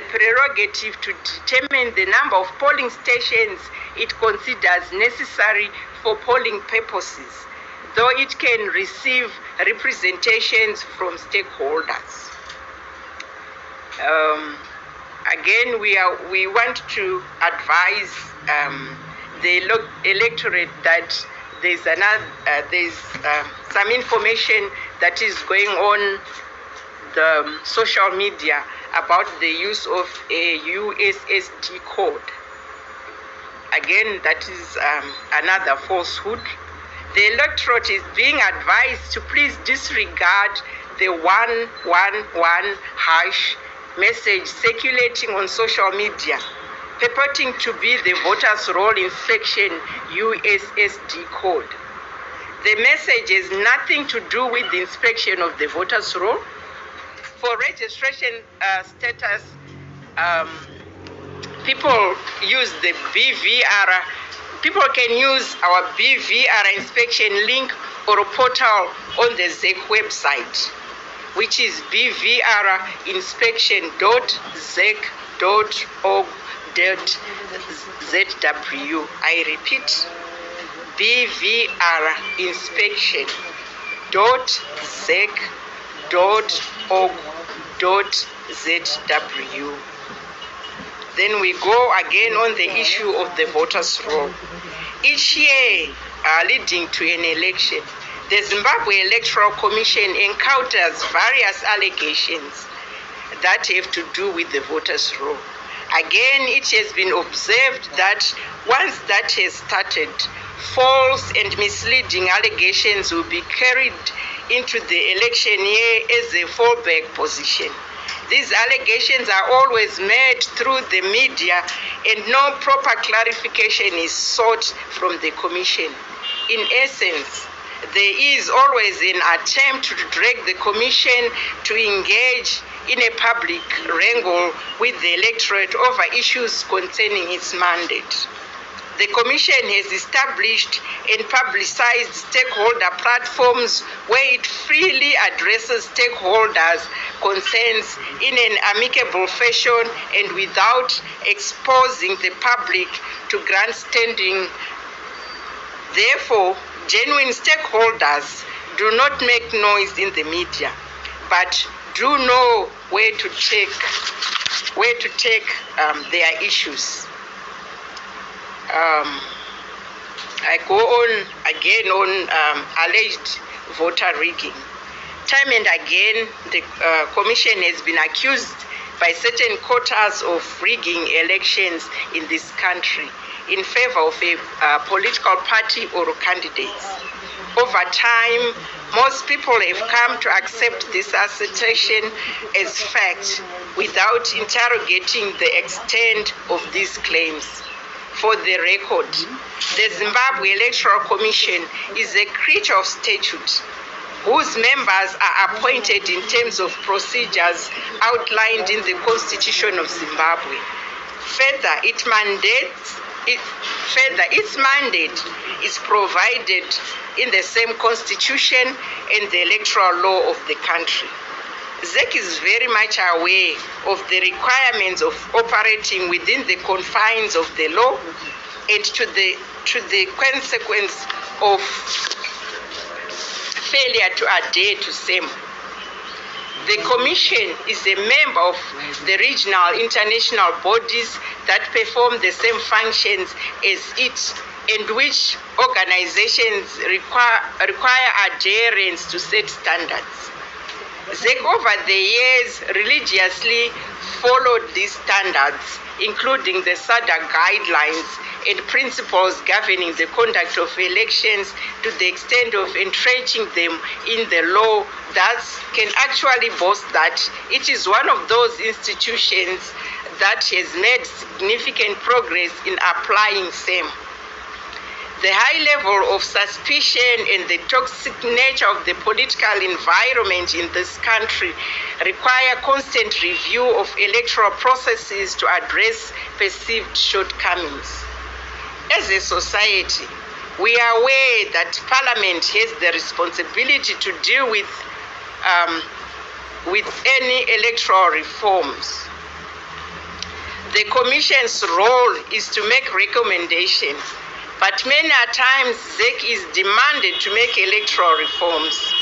Prerogative to determine the number of polling stations it considers necessary for polling purposes, though it can receive representations from stakeholders. Again, we want to advise the electorate that there's some information that is going on the social media about the use of a USSD code. Again, that is another falsehood. The electorate is being advised to please disregard the 111 hash message circulating on social media, purporting to be the voters' roll inspection USSD code. The message has nothing to do with the inspection of the voters' roll. For registration status, people use the BVR. People can use our BVR inspection link or portal on the ZEC website, which is bvrinspection.zec.org.zw. I repeat, bvrinspection.zec.org.zw. Then we go again on the issue of the voters' roll. Each year leading to an election, the Zimbabwe Electoral Commission encounters various allegations that have to do with the voters' roll. Again, it has been observed that once that has started, false and misleading allegations will be carried into the election year as a fallback position. These allegations are always made through the media and no proper clarification is sought from the Commission. In essence, there is always an attempt to drag the Commission to engage in a public wrangle with the electorate over issues concerning its mandate. The Commission has established and publicized stakeholder platforms where it freely addresses stakeholders' concerns in an amicable fashion and without exposing the public to grandstanding. Therefore, genuine stakeholders do not make noise in the media, but do know where to take their issues. I go on again on alleged voter rigging. Time and again, the Commission has been accused by certain quarters of rigging elections in this country in favor of a political party or candidates. Over time, most people have come to accept this assertion as fact without interrogating the extent of these claims. For the record, the Zimbabwe Electoral Commission is a creature of statute whose members are appointed in terms of procedures outlined in the Constitution of Zimbabwe. Further, its mandate is provided in the same Constitution and the electoral law of the country. ZEC is very much aware of the requirements of operating within the confines of the law and to the consequence of failure to adhere to same. The Commission is a member of the regional international bodies that perform the same functions as it, and which organizations require adherence to set standards. ZEC over the years religiously followed these standards, including the SADC guidelines and principles governing the conduct of elections, to the extent of entrenching them in the law. Thus, can actually boast that it is one of those institutions that has made significant progress in applying same. The high level of suspicion and the toxic nature of the political environment in this country require constant review of electoral processes to address perceived shortcomings. As a society, we are aware that Parliament has the responsibility to deal with any electoral reforms. The Commission's role is to make recommendations, but many a times ZEC is demanded to make electoral reforms.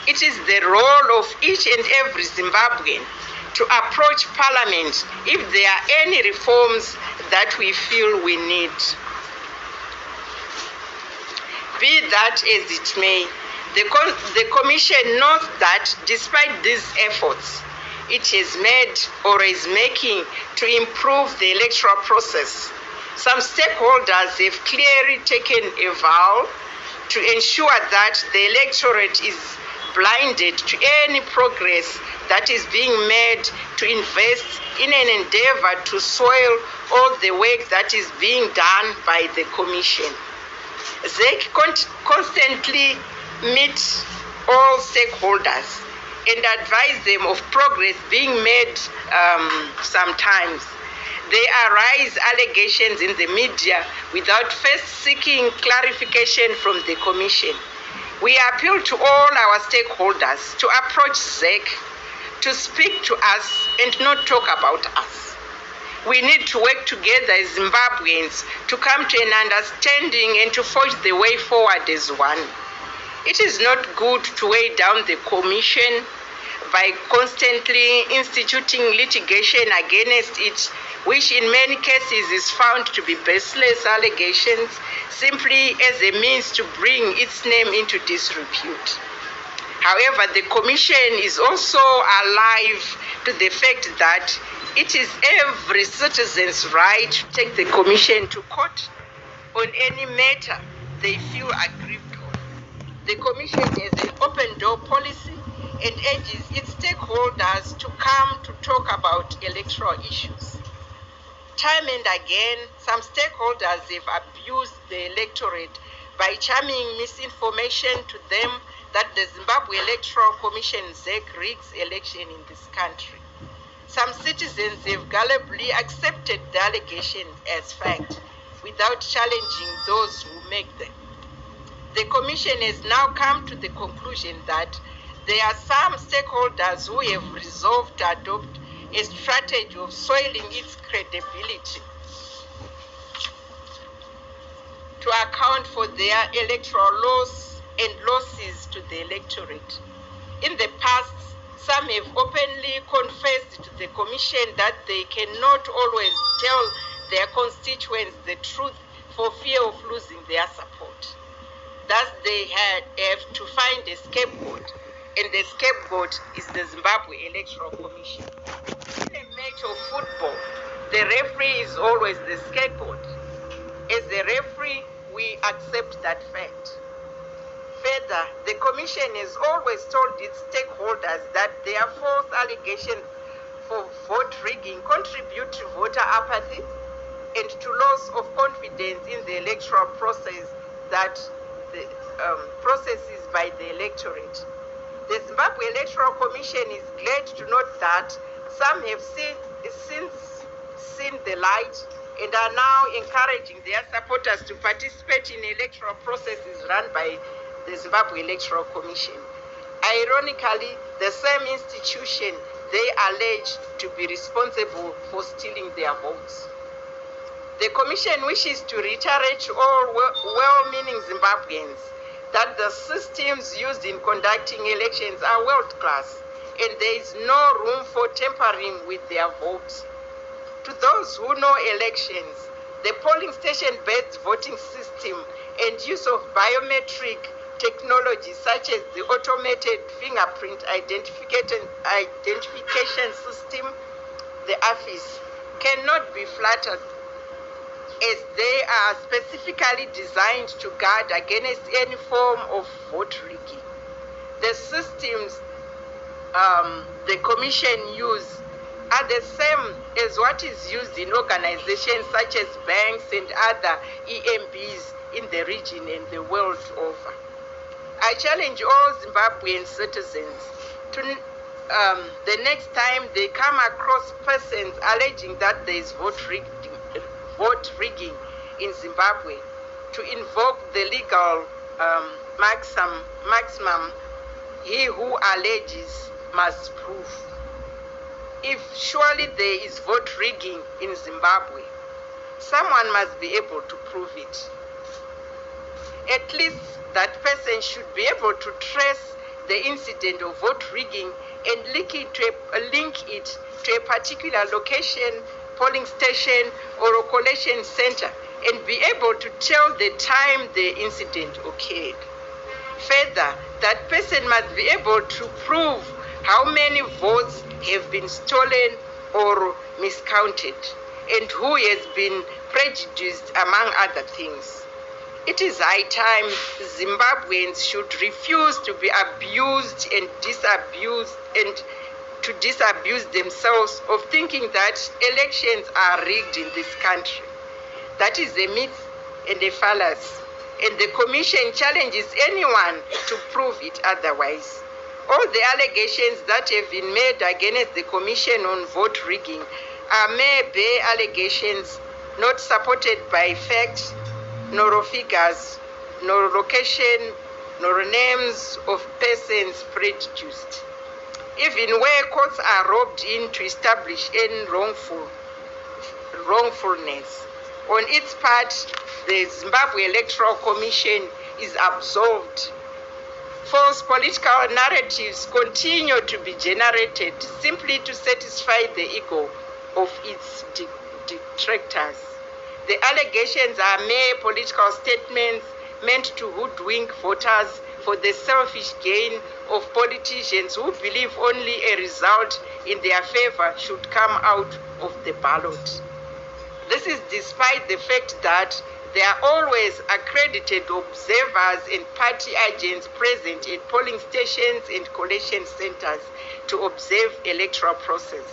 It is the role of each and every Zimbabwean to approach Parliament if there are any reforms that we feel we need. Be that as it may, the Commission notes that despite these efforts it has made or is making to improve the electoral process, some stakeholders have clearly taken a vow to ensure that the electorate is blinded to any progress that is being made to invest in an endeavor to soil all the work that is being done by the Commission. ZEC constantly meets all stakeholders and advise them of progress being made sometimes. They arise allegations in the media without first seeking clarification from the Commission. We appeal to all our stakeholders to approach ZEC, to speak to us and not talk about us. We need to work together as Zimbabweans to come to an understanding and to forge the way forward as one. It is not good to weigh down the Commission by constantly instituting litigation against it, which in many cases is found to be baseless allegations, simply as a means to bring its name into disrepute. However, the Commission is also alive to the fact that it is every citizen's right to take the Commission to court on any matter they feel aggrieved on. The Commission has an open door policy and urges its stakeholders to come to talk about electoral issues. Time and again, some stakeholders have abused the electorate by charming misinformation to them that the Zimbabwe Electoral Commission ZEC rigs election in this country. Some citizens have gullibly accepted the allegations as fact without challenging those who make them. The Commission has now come to the conclusion that there are some stakeholders who have resolved to adopt a strategy of soiling its credibility to account for their electoral loss and losses to the electorate. In the past, some have openly confessed to the Commission that they cannot always tell their constituents the truth for fear of losing their support. Thus, they have to find a scapegoat, and the scapegoat is the Zimbabwe Electoral Commission. In a match of football, the referee is always the scapegoat. As the referee, we accept that fact. Further, the Commission has always told its stakeholders that their false allegations for vote rigging contribute to voter apathy and to loss of confidence in the electoral process that the processes by the electorate. The Zimbabwe Electoral Commission is glad to note that some have since seen the light and are now encouraging their supporters to participate in electoral processes run by the Zimbabwe Electoral Commission. Ironically, the same institution they allege to be responsible for stealing their votes. The Commission wishes to reiterate to all well-meaning Zimbabweans that the systems used in conducting elections are world-class and there is no room for tampering with their votes. To those who know elections, the polling station-based voting system and use of biometric technology such as the automated fingerprint identification system, the AFIS, cannot be flattered as they are specifically designed to guard against any form of vote rigging. The systems the Commission use are the same as what is used in organizations such as banks and other EMBs in the region and the world over. I challenge all Zimbabwean citizens to the next time they come across persons alleging that there is vote rigging in Zimbabwe to invoke the legal maximum, he who alleges must prove. If surely there is vote rigging in Zimbabwe, someone must be able to prove it. At least that person should be able to trace the incident of vote rigging and link it to a particular location, polling station, or a collation center, and be able to tell the time the incident occurred. Further, that person must be able to prove how many votes have been stolen or miscounted, and who has been prejudiced, among other things. It is high time Zimbabweans should refuse to be abused and disabused, and to disabuse themselves of thinking that elections are rigged in this country. That is a myth and a fallacy, and the Commission challenges anyone to prove it otherwise. All the allegations that have been made against the Commission on vote rigging are mere bare allegations, not supported by facts, nor figures, nor location, nor names of persons prejudiced. Even where courts are roped in to establish any wrongfulness, on its part, the Zimbabwe Electoral Commission is absolved. False political narratives continue to be generated simply to satisfy the ego of its detractors. The allegations are mere political statements meant to hoodwink voters for the selfish gain of politicians who believe only a result in their favor should come out of the ballot. This is despite the fact that there are always accredited observers and party agents present at polling stations and collation centers to observe electoral process.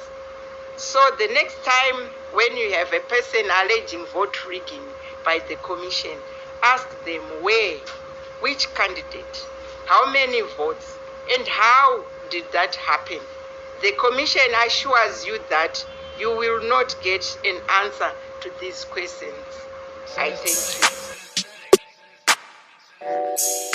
So the next time when you have a person alleging vote rigging by the Commission, ask them where, which candidate, how many votes, and how did that happen. The Commission assures you that you will not get an answer to these questions. I thank you.